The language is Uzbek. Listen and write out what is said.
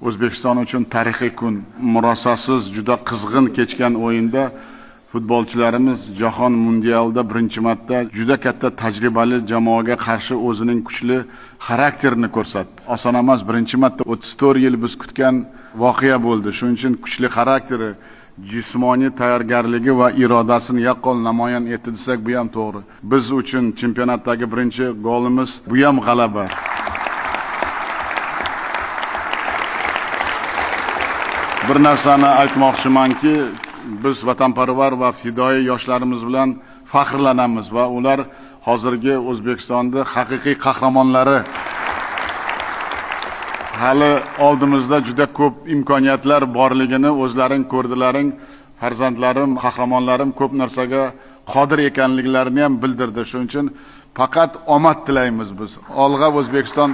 O'zbekiston uchun tarixiy kun. Murosasiz juda qizg'in kechgan o'yinda futbolchilarimiz Jahon mundialida birinchi marta juda katta tajribali jamoaga qarshi o'zining kuchli xarakterini ko'rsatdi. Oson emas, birinchi marta 34 yil biz kutgan voqea bo'ldi. Shuning uchun kuchli xarakteri, jismoniy tayyorgarligi va irodasini yaqqol namoyon etdi desak, bu ham to'g'ri. Biz uchun chempionatdagi birinchi golimiz bu ham g'alaba. Bir narsani aytmoqchimanki, biz vatanparvar va fidoyi yoshlarimiz bilan faxrlanamiz va ular hozirgi O'zbekistonda haqiqiy qahramonlari. Hali oldimizda juda ko'p imkoniyatlar borligini o'zlaring ko'rdilaring. Farzandlarim, qahramonlarim ko'p narsaga qodir ekanliklarini ham bildirdi. Shuning uchun faqat omad tilaymiz biz. Olg'a O'zbekiston.